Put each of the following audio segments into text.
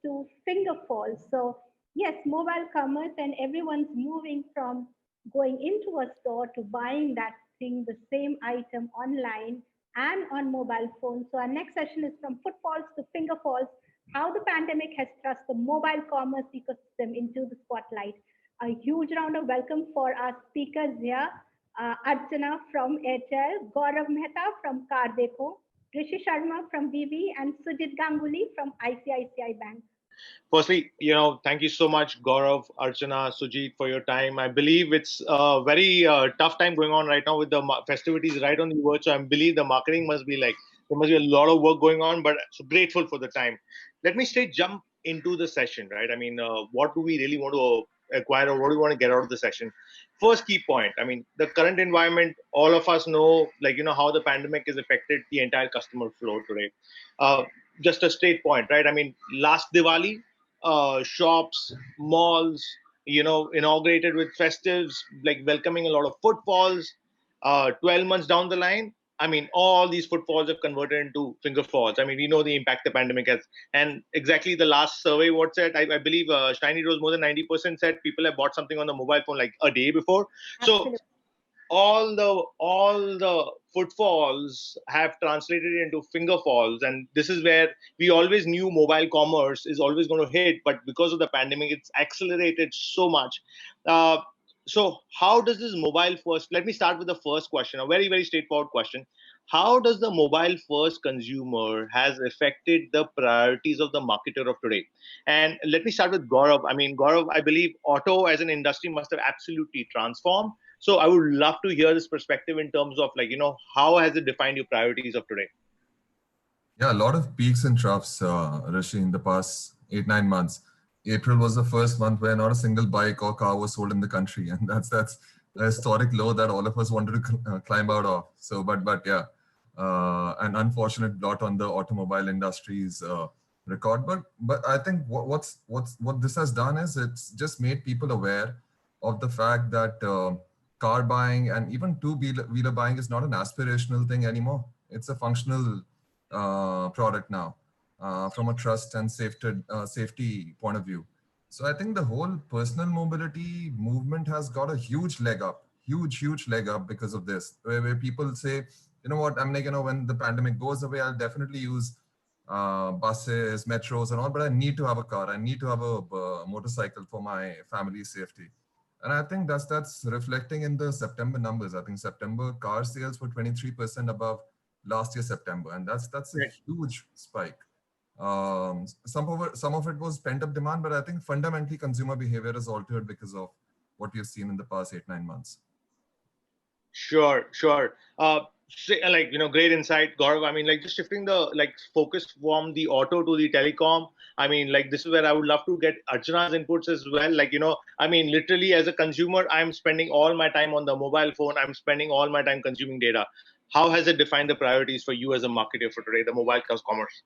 to FINGERFALLS. So yes, mobile commerce, and everyone's moving from going into a store to buying that thing, the same item online and on mobile phones. So our next session is from footfalls to FINGERFALLs, how the pandemic has thrust the mobile commerce ecosystem into the spotlight. A huge round of welcome for our speakers here. Archana from Airtel, Gaurav Mehta from Kardeko, Rishi Sharma from VV, and Sujit Ganguly from ICICI Bank. Firstly, thank you so much, Gaurav, Archana, Sujit, for your time. I believe it's a very tough time going on right now with the festivities right on the verge. So I believe the marketing must be like, there must be a lot of work going on, but so grateful for the time. Let me straight jump into the session, right? I mean, what do we really want to acquire, or what do we want to get out of the session? First key point, I mean, the current environment, all of us know, like, how the pandemic has affected the entire customer flow today. Uh, just a straight point, right? I mean, last Diwali, shops, malls, inaugurated with festives, like welcoming a lot of footfalls. 12 months down the line, I mean, all these footfalls have converted into finger falls. I mean, we know the impact the pandemic has. And exactly the last survey, what said, I believe Shiny Rose, more than 90% said people have bought something on the mobile phone like a day before. So Absolutely. all the footfalls have translated into finger falls, and this is where we always knew mobile commerce is always going to hit, but because of the pandemic it's accelerated so much. uh, so how does this mobile first, let me start with the first question, a very very straightforward question. How does the mobile first consumer has affected the priorities of the marketer of today? And let me start with Gaurav. I mean, Gaurav, I believe auto as an industry must have absolutely transformed. So I would love to hear this perspective in terms of, like, how has it defined your priorities of today? Yeah, a lot of peaks and troughs, Rishi, in the past 8, 9 months. April was the first month where not a single bike or car was sold in the country, and that's a historic low that all of us wanted to climb out of. So, but yeah, an unfortunate blot on the automobile industry's record. But I think what this has done is it's just made people aware of the fact that car buying and even two-wheeler buying is not an aspirational thing anymore. It's a functional product now, from a trust and safety point of view. So I think the whole personal mobility movement has got a huge leg up, huge leg up because of this, where people say, you know what, I'm like, when the pandemic goes away, I'll definitely use buses, metros and all, but I need to have a car. I need to have a motorcycle for my family's safety. And I think that's reflecting in the September numbers. I think September car sales were 23% above last year September, and that's a Right. huge spike. Some of it was pent up demand, but I think fundamentally consumer behavior is altered because of what we've seen in the past 8, 9 months. Sure. Like, great insight, Gaurav. I mean, like, just shifting the like focus from the auto to the telecom. I mean, like, this is where I would love to get Archana's inputs as well. Like, I mean, literally as a consumer, I'm spending all my time on the mobile phone. I'm spending all my time consuming data. How has it defined the priorities for you as a marketer for today, the mobile commerce?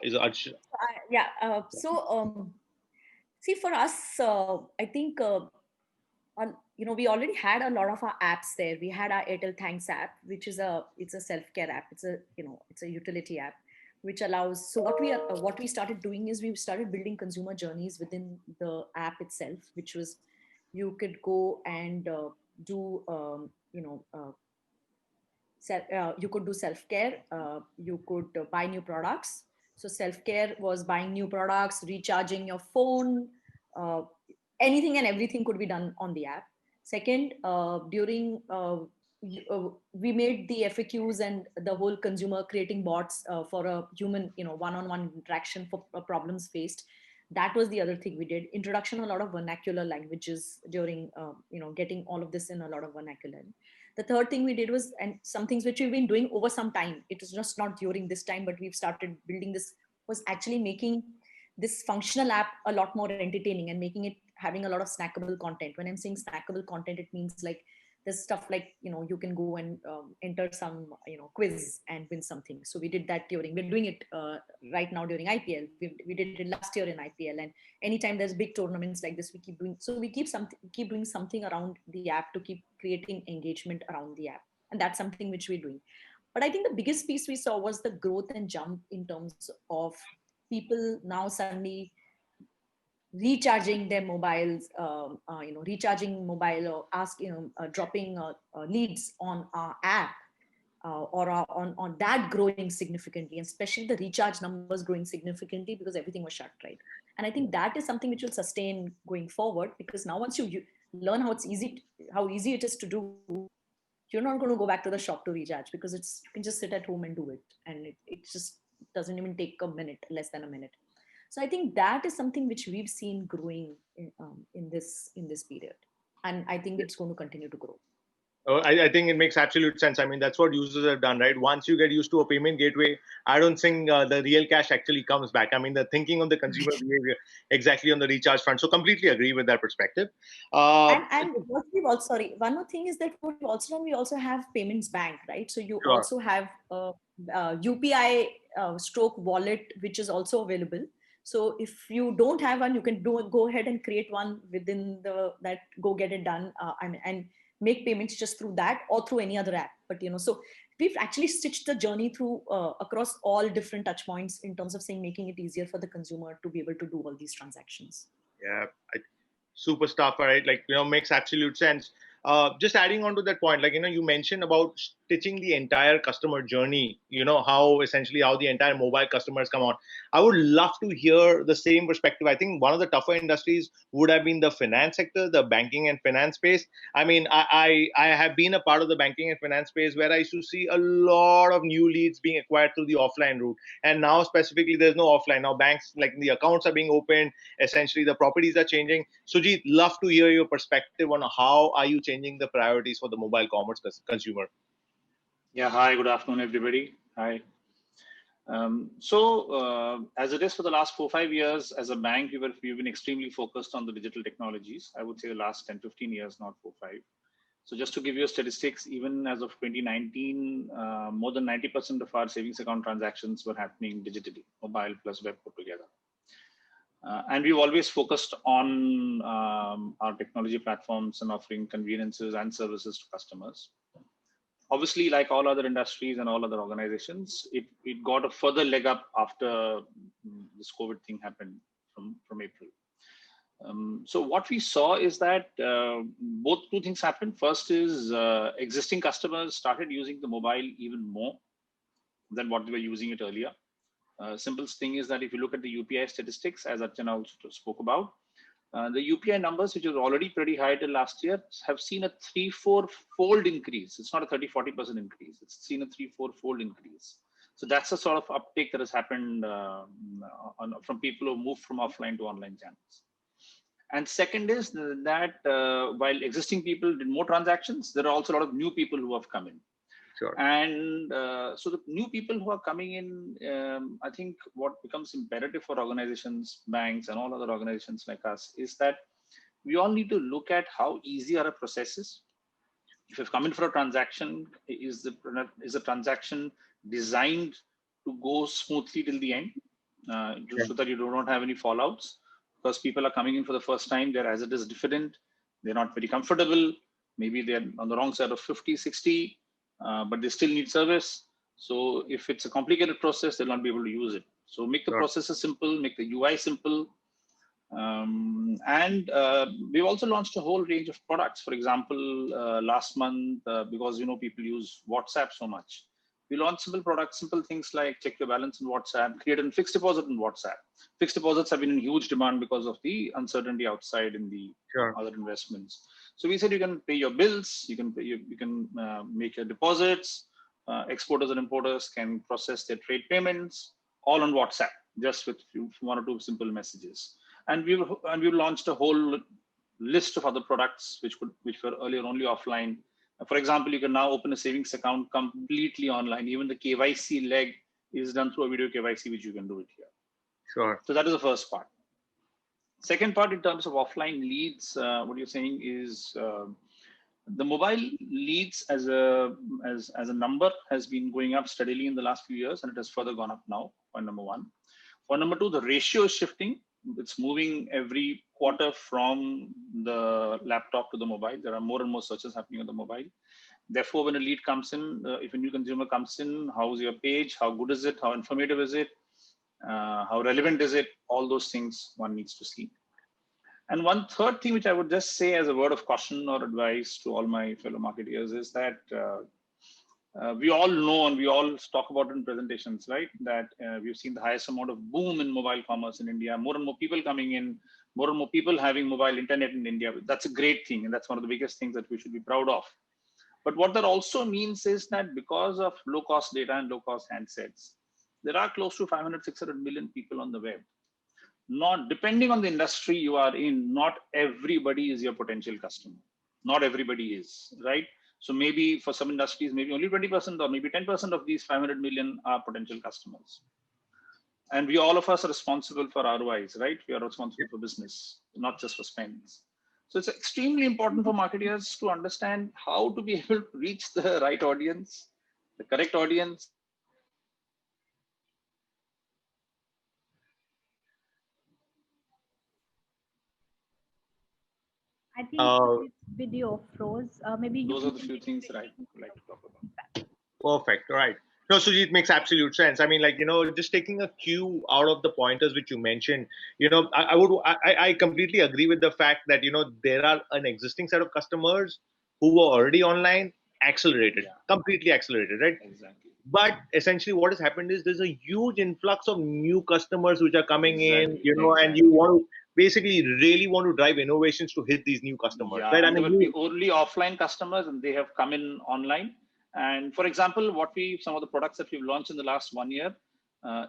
Is Archana? Yeah. See, for us, I think we already had a lot of our apps there. We had our Airtel Thanks app, which is it's a self-care app. It's a utility app, which allows. So what we started doing is we started building consumer journeys within the app itself, which was you could go and do you could do self-care, you could buy new products. So self-care was buying new products, recharging your phone, uh, anything and everything could be done on the app. Second, during we made the FAQs and the whole consumer creating bots for a human, one-on-one interaction for problems faced. That was the other thing we did. Introduction of a lot of vernacular languages during, getting all of this in a lot of vernacular. The third thing we did was, and some things which we've been doing over some time, it was just not during this time, but we've started building this, was actually making this functional app a lot more entertaining and making it having a lot of snackable content. When I'm saying snackable content, it means like there's stuff like, you can go and enter some, quiz and win something. So we did that we're doing it right now during IPL. We did it last year in IPL. And anytime there's big tournaments like this, we keep doing, so we keep doing something around the app to keep creating engagement around the app. And that's something which we're doing. But I think the biggest piece we saw was the growth and jump in terms of people now suddenly recharging their mobiles, recharging mobile or dropping leads on our app on that growing significantly, and especially the recharge numbers growing significantly because everything was shut, right? And I think that is something which will sustain going forward, because now once you learn how easy it is to do, you're not going to go back to the shop to recharge, because you can just sit at home and do it, and it just doesn't even take a minute, less than a minute. So I think that is something which we've seen growing in this period, and I think it's going to continue to grow. I think it makes absolute sense. I mean, that's what users have done, right? Once you get used to a payment gateway, I don't think the real cash actually comes back. I mean, the thinking of the consumer behavior exactly on the recharge front. So completely agree with that perspective. And what we've also, sorry, one more thing is that what we've also done, we also have payments bank, right? So you Sure. also have a UPI stroke wallet, which is also available. So if you don't have one, you can go ahead and create one within that, go get it done, and make payments just through that or through any other app. But so we've actually stitched the journey through across all different touch points in terms of making it easier for the consumer to be able to do all these transactions. Yeah, super stuff, right? Like, makes absolute sense. Just adding on to that point, like, you mentioned about stitching the entire customer journey, how the entire mobile customers come on. I would love to hear the same perspective. I think one of the tougher industries would have been the finance sector, the banking and finance space. I mean, I have been a part of the banking and finance space where I used to see a lot of new leads being acquired through the offline route. And now specifically, there's no offline. Now banks, like, the accounts are being opened. Essentially, the properties are changing. Sujit, love to hear your perspective on how are you changing the priorities for the mobile commerce consumer. Yeah, hi, good afternoon, everybody. Hi. As it is for the last 4-5 years, as a bank, we've been extremely focused on the digital technologies. I would say the last 10-15 years, not 4-5. So just to give you statistics, even as of 2019, more than 90% of our savings account transactions were happening digitally, mobile plus web put together. And we've always focused on our technology platforms and offering conveniences and services to customers. Obviously, like all other industries and all other organizations, it got a further leg up after this COVID thing happened from April. So what we saw is that both two things happened. First is existing customers started using the mobile even more than what they were using it earlier. Simplest thing is that if you look at the UPI statistics, as Archana also spoke about, the UPI numbers, which was already pretty high till last year, have seen a 3-4 fold increase. It's not a 30-40% increase. It's seen a 3-4 fold increase. So that's the sort of uptake that has happened from people who moved from offline to online channels. And second is that while existing people did more transactions, there are also a lot of new people who have come in. Sure. And so the new people who are coming in, I think what becomes imperative for organizations, banks, and all other organizations like us is that we all need to look at how easy are our processes. If you've come in for a transaction, is the transaction designed to go smoothly till the end, so that you do not have any fallouts? Because people are coming in for the first time, they're as it is diffident, they're not very comfortable, maybe they're on the wrong side of 50, 60. But they still need service. So if it's a complicated process, they'll not be able to use it. So make the processes simple, make the UI simple. And we've also launched a whole range of products. For example, last month, because people use WhatsApp so much, we launched simple products, simple things like check your balance in WhatsApp, create a fixed deposit in WhatsApp. Fixed deposits have been in huge demand because of the uncertainty outside in the other investments. So we said you can pay your bills, you can make your deposits. Exporters and importers can process their trade payments all on WhatsApp, just with 1 or 2 simple messages. And we've launched a whole list of other products which were earlier only offline. For example, you can now open a savings account completely online. Even the KYC leg is done through a video KYC, which you can do it here. Sure. So that is the first part. Second part, in terms of offline leads, what you're saying is the mobile leads as a number has been going up steadily in the last few years, and it has further gone up now. Point number one. Point number two, the ratio is shifting. It's moving every quarter from the laptop to the mobile. There are more and more searches happening on the mobile. Therefore, when a lead comes in, if a new consumer comes in, how's your page? How good is it? How informative is it? How relevant is it? All those things one needs to see. And one third thing, which I would just say as a word of caution or advice to all my fellow marketeers, is that we all know and we all talk about it in presentations, right? That we've seen the highest amount of boom in mobile commerce in India, more and more people coming in, more and more people having mobile internet in India. That's a great thing. And that's one of the biggest things that we should be proud of. But what that also means is that because of low cost data and low cost handsets, there are close to 500, 600 million people on the web. Not depending on the industry you are in, not everybody is your potential customer. Not everybody is, right? So maybe for some industries, maybe only 20% or maybe 10% of these 500 million are potential customers. And we all of us are responsible for ROIs, right? We are responsible for business, not just for spends. So it's extremely important for marketers to understand how to be able to reach the right audience, the correct audience. I think this video froze. Maybe you Those are the few things that I would like to talk about. Perfect. Right. No, Sujit, makes absolute sense. I mean, like, just taking a cue out of the pointers which you mentioned, I completely agree with the fact that, there are an existing set of customers who were already online, accelerated, completely accelerated, right? Exactly. But essentially what has happened is there's a huge influx of new customers which are coming in, and you want to basically really want to drive innovations to hit these new customers, Yeah, right? and they will be only offline customers and they have come in online. And for example, some of the products that we've launched in the last 1 year,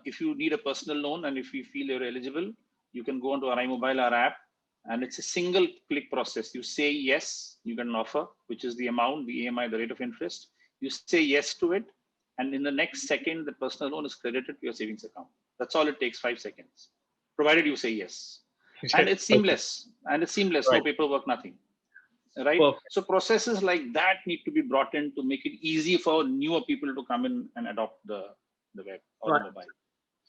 if you need a personal loan and if you feel you're eligible, you can go onto our iMobile, our app, and it's a single click process. You say yes, you get an offer, which is the amount, the EMI, the rate of interest. You say yes to it, and in the next second, the personal loan is credited to your savings account. That's all it takes, 5 seconds, provided you say yes. And it's seamless, Right. No paperwork, nothing. Right. Perfect. So processes like that need to be brought in to make it easy for newer people to come in and adopt the web or the mobile.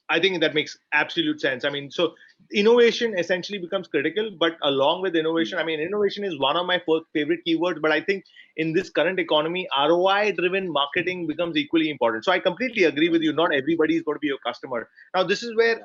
I think that makes absolute sense. I mean, so innovation essentially becomes critical, but along with innovation, I mean, innovation is one of my favorite keywords, but I think in this current economy, ROI driven marketing becomes equally important. So I completely agree with you. Not everybody is going to be your customer. Now, this is where,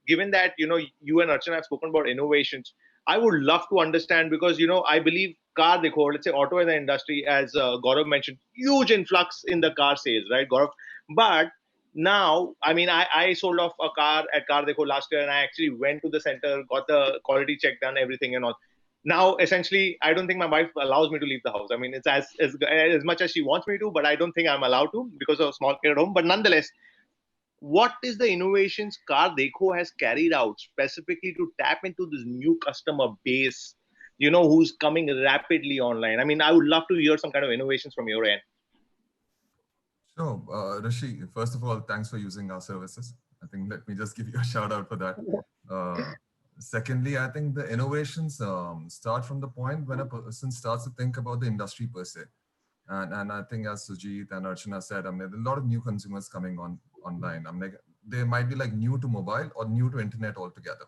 given that, you and Archana have spoken about innovations, I would love to understand because, I believe car dekho, let's say auto in the industry, as Gaurav mentioned, huge influx in the car sales, right, Gaurav? But now, I mean, I sold off a car at Car Dekho last year, and I actually went to the center, got the quality check done, everything and all. Now, essentially, I don't think my wife allows me to leave the house. I mean, it's as much as she wants me to, but I don't think I'm allowed to because of a small kid at home. But nonetheless, what is the innovations Car Dekho has carried out specifically to tap into this new customer base, who's coming rapidly online? I mean, I would love to hear some kind of innovations from your end. Sure. Rishi, first of all, thanks for using our services. I think let me just give you a shout out for that. Secondly, I think the innovations start from the point when a person starts to think about the industry per se. And I think as Sujit and Archana said, I mean, there are a lot of new consumers coming online. I'm like, they might be like new to mobile or new to internet altogether.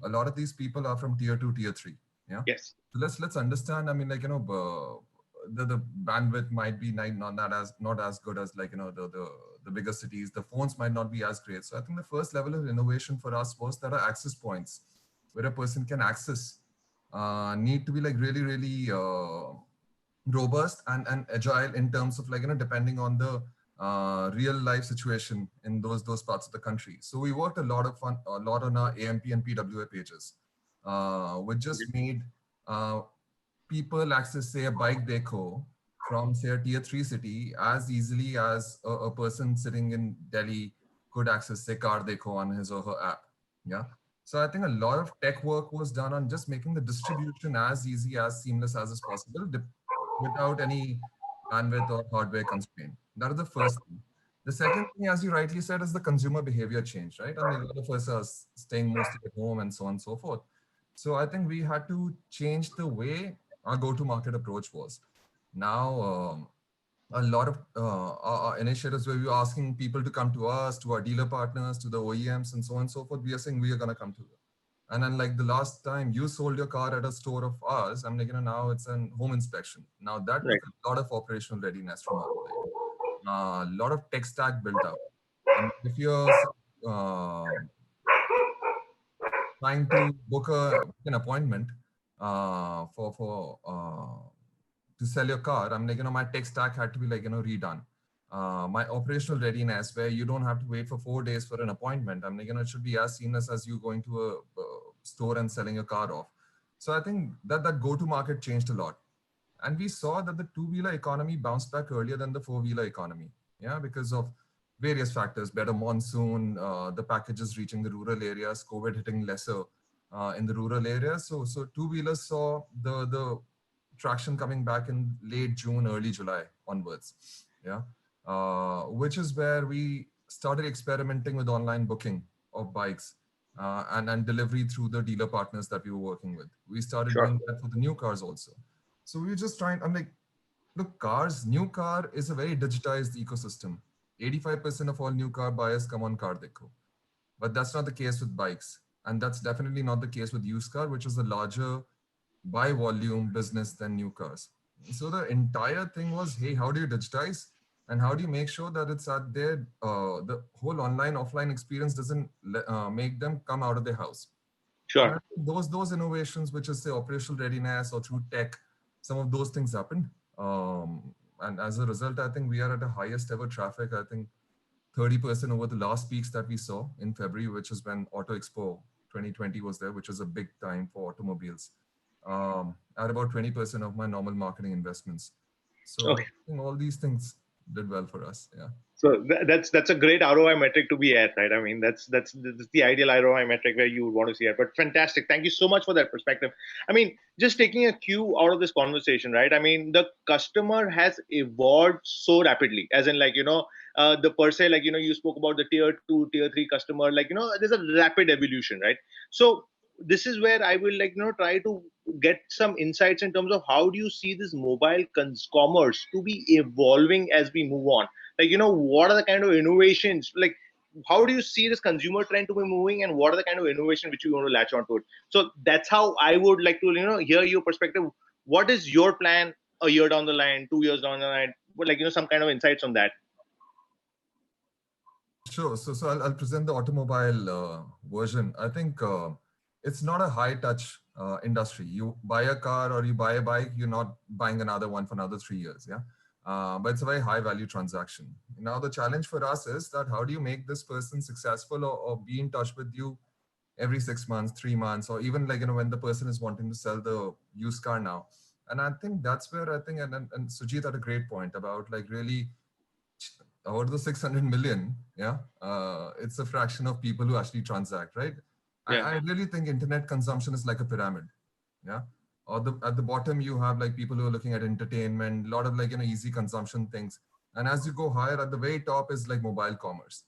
A lot of these people are from tier 2, tier 3. Yeah. Yes. So let's understand. I mean, like, the bandwidth might be not as good as like the bigger cities. The phones might not be as great. So I think the first level of innovation for us was that our access points where a person can access need to be like really robust and agile in terms of like depending on the real life situation in those parts of the country. So we worked a lot on our AMP and PWA pages, which just made people access, say, a bike deco from, say, a tier 3 city as easily as a person sitting in Delhi could access, say, car deco on his or her app. Yeah. So I think a lot of tech work was done on just making the distribution as easy, as seamless as is possible without any bandwidth or hardware constraint. That is the first thing. The second thing, as you rightly said, is the consumer behavior change, right? I mean, a lot of us are staying mostly at home and so on and so forth. So I think we had to change the way our go-to-market approach was. Now, a lot of our initiatives where we were asking people to come to us, to our dealer partners, to the OEMs, and so on and so forth, we are saying we are going to come to And then like the last time you sold your car at a store of ours, I'm like, now it's an home inspection. Now that Right. took a lot of operational readiness from our side. A lot of tech stack built up. And if you're trying to book an appointment to sell your car, I'm like, my tech stack had to be like, redone. My operational readiness, where you don't have to wait for 4 days for an appointment. I'm like, it should be as seamless as you going to a store and selling your car off. So I think that go-to-market changed a lot. And we saw that the two-wheeler economy bounced back earlier than the four-wheeler economy. Yeah, because of various factors, better monsoon, the packages reaching the rural areas, COVID hitting lesser in the rural areas. So two-wheelers saw the traction coming back in late June, early July onwards. Yeah, which is where we started experimenting with online booking of bikes and delivery through the dealer partners that we were working with. We started Sure. doing that for the new cars also. So we were just trying, I'm like, look, new car is a very digitized ecosystem. 85% of all new car buyers come on Car Dekho. But that's not the case with bikes. And that's definitely not the case with used car, which is a larger by volume business than new cars. So the entire thing was, hey, how do you digitize? And how do you make sure that it's at their, the whole online, offline experience doesn't make them come out of their house? And I Sure. think those innovations, which is the operational readiness or through tech, some of those things happened. And as a result, I think we are at the highest ever traffic. I think 30% over the last peaks that we saw in February, which is when Auto Expo 2020 was there, which is a big time for automobiles. At about 20% of my normal marketing investments. So I Okay. think all these things did well for us. Yeah. So that's a great ROI metric to be at, right? I mean, that's the ideal ROI metric where you would want to see it. But fantastic, thank you so much for that perspective. I mean, just taking a cue out of this conversation, right? I mean, the customer has evolved so rapidly, as in like the per se, like you spoke about the tier 2, tier 3 customer, like there's a rapid evolution, right? So this is where I will like try to get some insights in terms of how do you see this mobile commerce to be evolving as we move on, like what are the kind of innovations, like how do you see this consumer trend to be moving, and what are the kind of innovation which you want to latch onto it? So that's how I would like to hear your perspective. What is your plan a year down the line, 2 years down the line, like some kind of insights on that? Sure. So I'll present the automobile version. I think it's not a high touch industry. You buy a car or you buy a bike, you're not buying another one for another 3 years. Yeah. But it's a very high value transaction. Now, the challenge for us is that how do you make this person successful or be in touch with you every 6 months, 3 months, or even like, when the person is wanting to sell the used car now. And I think that's where I think, and Sujit had a great point about like really out of the 600 million, yeah, it's a fraction of people who actually transact, right? Yeah. I really think internet consumption is like a pyramid, yeah. Or at the bottom you have like people who are looking at entertainment, a lot of like easy consumption things, and as you go higher, at the very top is like mobile commerce.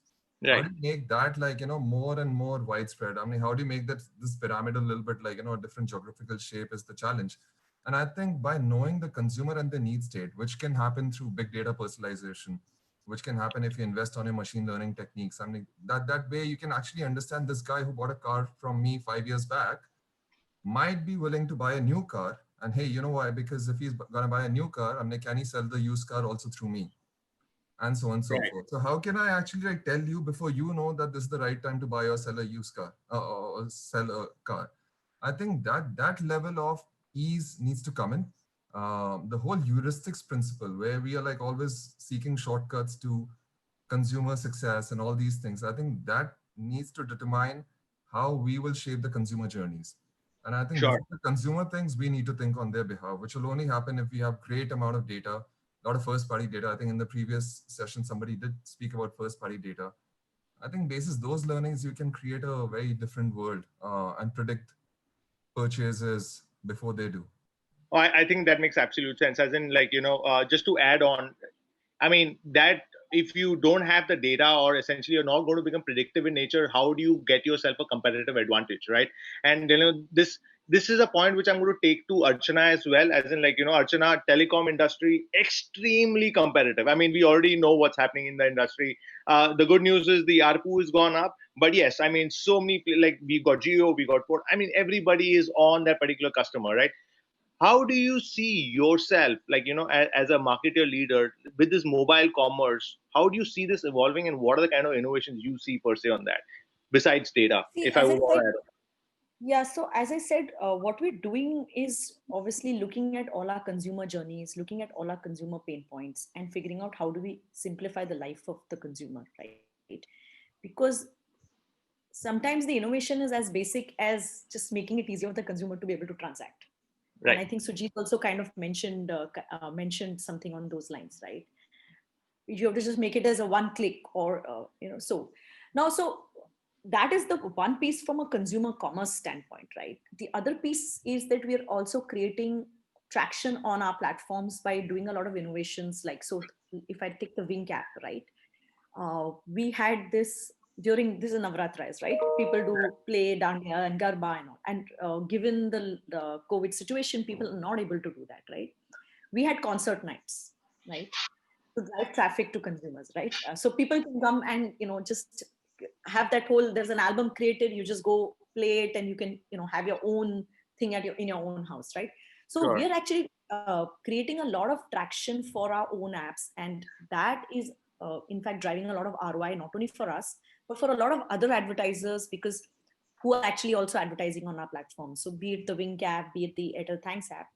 How Right. do you make that like more and more widespread? I mean, how do you make that this pyramid a little bit like a different geographical shape is the challenge. And I think by knowing the consumer and the need state, which can happen through big data personalization, which can happen if you invest on your machine learning techniques. I mean, that way you can actually understand this guy who bought a car from me 5 years back might be willing to buy a new car. And hey, you know why? Because if he's going to buy a new car, I'm like, can he sell the used car also through me? And so on and so Right. forth. So how can I actually like tell you before you know that this is the right time to buy or sell a used car or sell a car? I think that level of ease needs to come in. The whole heuristics principle, where we are like always seeking shortcuts to consumer success and all these things, I think that needs to determine how we will shape the consumer journeys. And I think Sure. before the consumer things, we need to think on their behalf, which will only happen if we have great amount of data, a lot of first party data. I think in the previous session, somebody did speak about first party data. I think basis those learnings, you can create a very different world and predict purchases before they do. I think that makes absolute sense. As in, like, just to add on, I mean, that if you don't have the data, or essentially you're not going to become predictive in nature, how do you get yourself a competitive advantage, right? And, this this is a point which I'm going to take to Archana as well, as in, like, Archana, telecom industry, extremely competitive. I mean, we already know what's happening in the industry. The good news is the ARPU has gone up. But yes, I mean, so many, like, we got Geo, we got Port. I mean, everybody is on that particular customer, right? How do you see yourself, like, as a marketer leader with this mobile commerce? How do you see this evolving, and what are the kind of innovations you see per se on that, besides data, See, if I as would I said, want to add? yeah, so as I said, what we're doing is obviously looking at all our consumer journeys, looking at all our consumer pain points, and figuring out how do we simplify the life of the consumer, right? Because sometimes the innovation is as basic as just making it easier for the consumer to be able to transact. And Right. I think Sujit also kind of mentioned something on those lines, right? You have to just make it as a one click, or so now, so that is the one piece from a consumer commerce standpoint, right? The other piece is that we are also creating traction on our platforms by doing a lot of innovations. Like, so if I take the Wink app, right, we had this during this is Navratras, right? People do play dandiya and garba and all. And given the COVID situation, people are not able to do that, right? We had concert nights, right? To drive traffic to consumers, right? So people can come and just have that whole. There's an album created. You just go play it, and you can have your own thing in your own house, right? So we Sure. are actually creating a lot of traction for our own apps, and that is in fact driving a lot of ROI, not only for us but for a lot of other advertisers, because who are actually also advertising on our platform. So be it the Wink app, be it the Airtel Thanks app,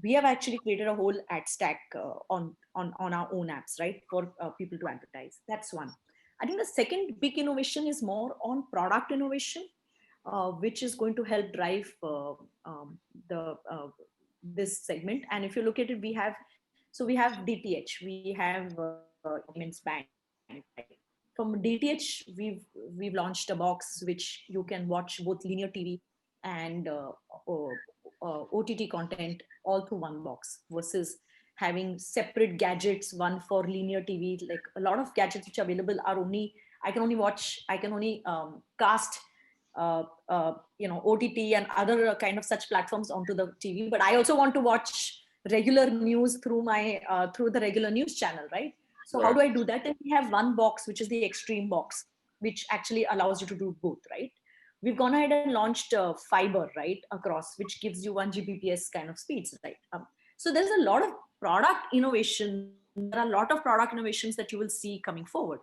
we have actually created a whole ad stack on our own apps, right, for people to advertise. That's one. I think the second big innovation is more on product innovation, which is going to help drive the this segment. And if you look at it, we have DTH, we have payments bank, right? From DTH, we've launched a box which you can watch both linear TV and OTT content all through one box, versus having separate gadgets, one for linear TV. Like, a lot of gadgets which are available are only, I can only cast OTT and other kind of such platforms onto the TV, but I also want to watch regular news through my through the regular news channel, right? So how Right. do I do that? And we have one box, which is the extreme box, which actually allows you to do both, right? We've gone ahead and launched fiber, right, across, which gives you 1 Gbps kind of speeds, right? So there's a lot of product innovation. There are a lot of product innovations that you will see coming forward.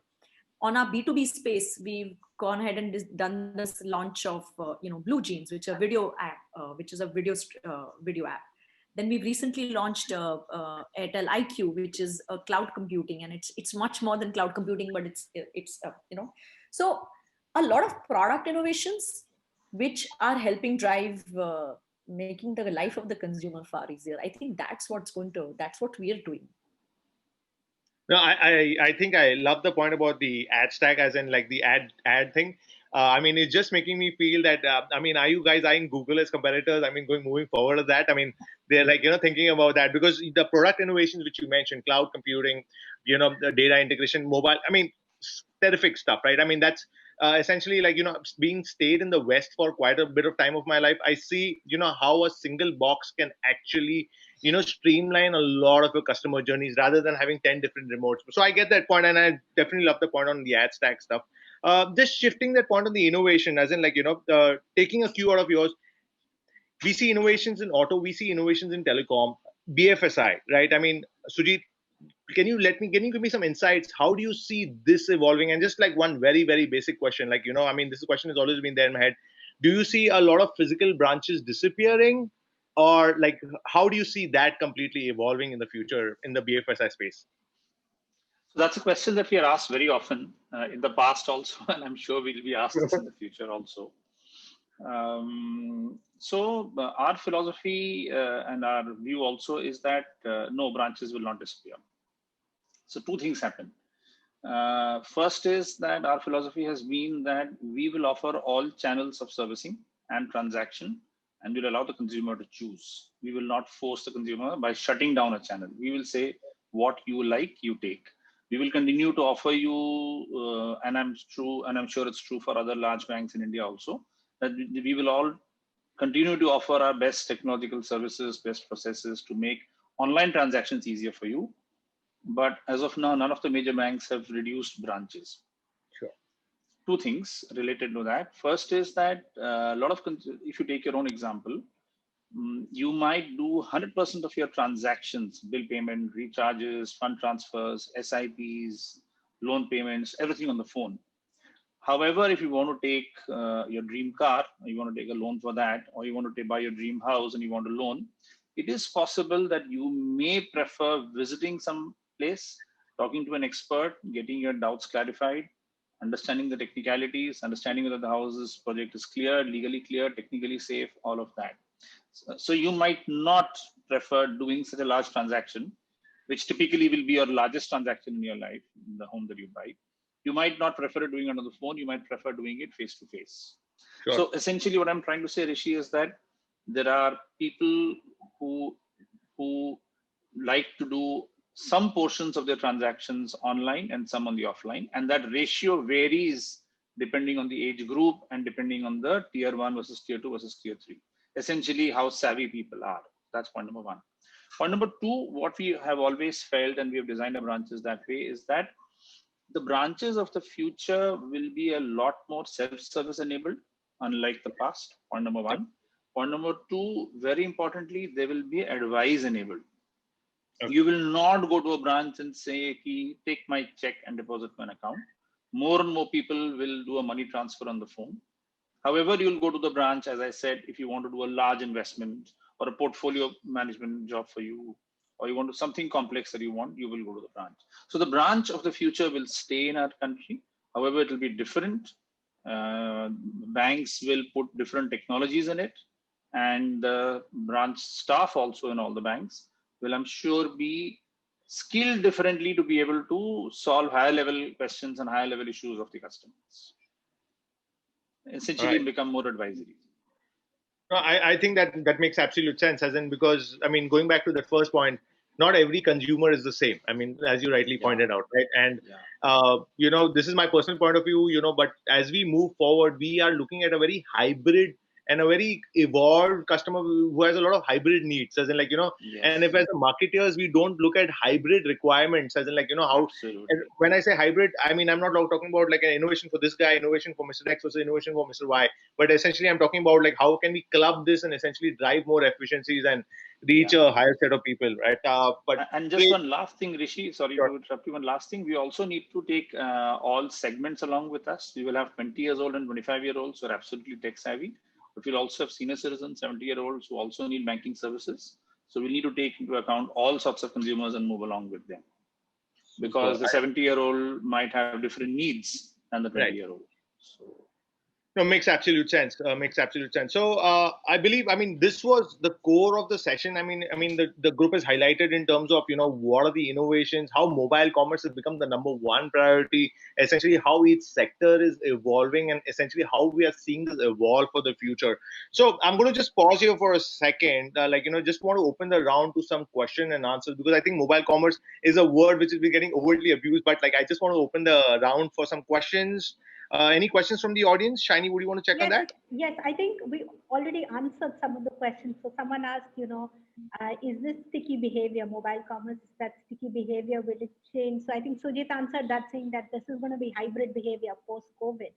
On our B2B space, we've gone ahead and done this launch of Blue Jeans, which is a video app, which is a video app. Then we've recently launched Airtel IQ, which is a cloud computing, and it's much more than cloud computing, but it's so a lot of product innovations which are helping drive making the life of the consumer far easier. I think that's what we are doing. No, I think I love the point about the ad stack, as in, like, the ad thing. I mean, it's just making me feel that, I mean, are you guys eyeing Google as competitors? I mean, moving forward of that, I mean, they're, like, thinking about that, because the product innovations which you mentioned, cloud computing, the data integration, mobile, I mean, terrific stuff, right? I mean, that's essentially, like, being stayed in the West for quite a bit of time of my life. I see, how a single box can actually streamline a lot of your customer journeys rather than having 10 different remotes. So I get that point, and I definitely love the point on the ad stack stuff. Just shifting that point on the innovation, as in, like, taking a cue out of yours, we see innovations in auto, we see innovations in telecom, BFSI, right? I mean, Sujit, can you give me some insights? How do you see this evolving? And just, like, one very, very basic question, like, I mean, this question has always been there in my head. Do you see a lot of physical branches disappearing, or, like, how do you see that completely evolving in the future in the BFSI space? So that's a question that we are asked very often in the past also, and I'm sure we'll be asked this in the future also. Our philosophy and our view also is that no, branches will not disappear. So two things happen. First is that our philosophy has been that we will offer all channels of servicing and transaction, and we'll allow the consumer to choose. We will not force the consumer by shutting down a channel. We will say, what you like, you take. We will continue to offer you, and I'm sure it's true for other large banks in India also, that we will all continue to offer our best technological services, best processes to make online transactions easier for you. But as of now, none of the major banks have reduced branches. Sure. Two things related to that. First is that if you take your own example, you might do 100% of your transactions, bill payment, recharges, fund transfers, SIPs, loan payments, everything on the phone. However, if you want to take your dream car, or you want to take a loan for that, or you want to buy your dream house and you want a loan, it is possible that you may prefer visiting some place, talking to an expert, getting your doubts clarified, understanding the technicalities, understanding whether the house's project is clear, legally clear, technically safe, all of that. So you might not prefer doing such a large transaction, which typically will be your largest transaction in your life, in the home that you buy. You might not prefer doing it on the phone. You might prefer doing it face to face. Sure. So essentially what I'm trying to say, Rishi, is that there are people who like to do some portions of their transactions online and some on the offline. And that ratio varies depending on the age group and depending on the tier 1 versus tier 2 versus tier 3. Essentially how savvy people are. That's point number 1. Point number 2, what we have always felt, and we have designed our branches that way, is that the branches of the future will be a lot more self-service enabled, unlike the past. Point number 1. Point number 2, very importantly, they will be advice enabled. Okay. You will not go to a branch and say, take my check and deposit my account. More and more people will do a money transfer on the phone. However, you'll go to the branch, as I said, if you want to do a large investment or a portfolio management job for you, or you want to do something complex that you want, you will go to the branch. So the branch of the future will stay in our country. However, it will be different. Banks will put different technologies in it. And the branch staff also in all the banks will, I'm sure, be skilled differently to be able to solve higher level questions and higher level issues of the customers. Essentially become more advisory. No, I think that makes absolute sense, as in, because, I mean, going back to the first point, not every consumer is the same. I mean, as you rightly pointed out, right? And, you know, this is my personal point of view, you know, but as we move forward, we are looking at a very hybrid and a very evolved customer who has a lot of hybrid needs, as in, like, you know, and if as a marketers, we don't look at hybrid requirements, as in, like, you know, how, and when I say hybrid, I mean, I'm not talking about like an innovation for this guy, innovation for Mr. X versus innovation for Mr. Y, but essentially I'm talking about like, how can we club this and essentially drive more efficiencies and reach a higher set of people, right? And just one last thing, Rishi, sorry to interrupt you, one last thing, we also need to take all segments along with us. We will have 20 years old and 25-year-olds who are absolutely tech savvy. But we'll also have senior citizens, 70-year-olds who also need banking services. So we need to take into account all sorts of consumers and move along with them. Because the 70-year-old might have different needs than the 20-year-old. So. No, makes absolute sense. Makes absolute sense. So I believe, I mean, this was the core of the session. I mean, the group is highlighted in terms of, you know, what are the innovations, how mobile commerce has become the #1 priority, essentially how each sector is evolving, and essentially how we are seeing this evolve for the future. So I'm going to just pause here for a second, like, you know, just want to open the round to some question and answers, because I think mobile commerce is a word which is getting overtly abused, but like, I just want to open the round for some questions. Any questions from the audience? Shiny, would you want to check on that? Yes, I think we already answered some of the questions. So someone asked, you know, is this sticky behavior, mobile commerce, that sticky behavior, will it change? So I think Sujit answered that, saying that this is going to be hybrid behavior post-COVID.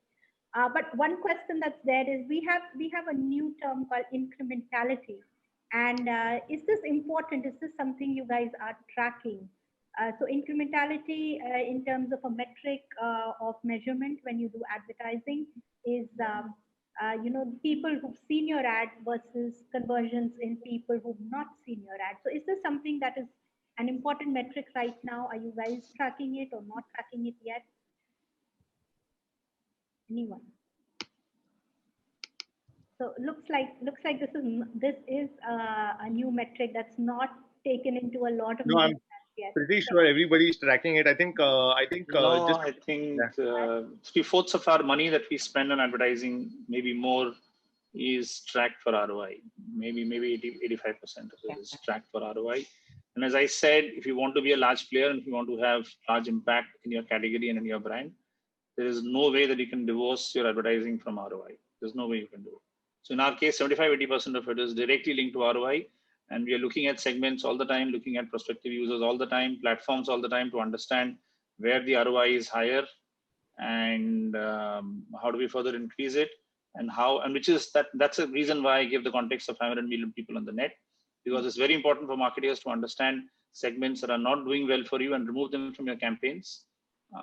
But one question that's there is, we have a new term called incrementality. And is this important? Is this something you guys are tracking? So incrementality in terms of a metric of measurement when you do advertising is, you know, people who've seen your ad versus conversions in people who've not seen your ad. So is this something that is an important metric right now? Are you guys tracking it or not tracking it yet? Anyone? So looks like this is a new metric that's not taken into a lot of. No, I'm pretty sure everybody's tracking it. I think. No, I think 3/4 of our money that we spend on advertising, maybe more, is tracked for ROI. Maybe 85% of it is tracked for ROI. And as I said, if you want to be a large player and if you want to have large impact in your category and in your brand, there is no way that you can divorce your advertising from ROI. There's no way you can do it. So in our case, 75-80% of it is directly linked to ROI. And we are looking at segments all the time, looking at prospective users all the time, platforms all the time to understand where the ROI is higher and how do we further increase it, and how, and which is that's a reason why I give the context of 500 million people on the net, because it's very important for marketers to understand segments that are not doing well for you and remove them from your campaigns.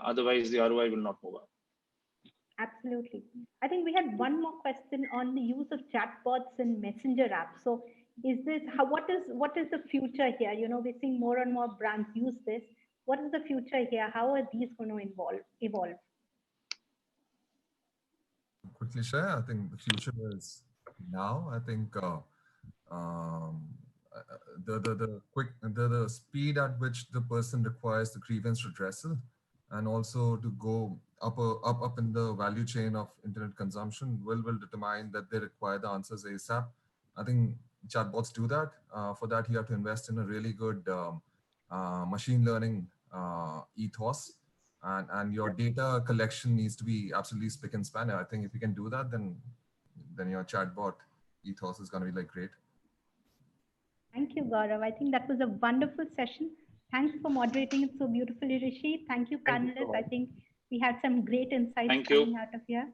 Otherwise, the ROI will not move up. Absolutely. I think we had one more question on the use of chatbots in messenger apps. So is this what is the future here? You know, we're seeing more and more brands use this. What is the future here? How are these going to evolve? Quickly share, I think the future is now. I think the speed at which the person requires the grievance redressal, and also to go up in the value chain of internet consumption will determine that they require the answers ASAP. I think chatbots do that. For that, you have to invest in a really good machine learning ethos, and your data collection needs to be absolutely spick and span. I think if you can do that, then your chatbot ethos is going to be like great. Thank you, Gaurav. I think that was a wonderful session. Thanks for moderating it so beautifully, Rishi. Thank you, panelists. I think we had some great insights coming out of here.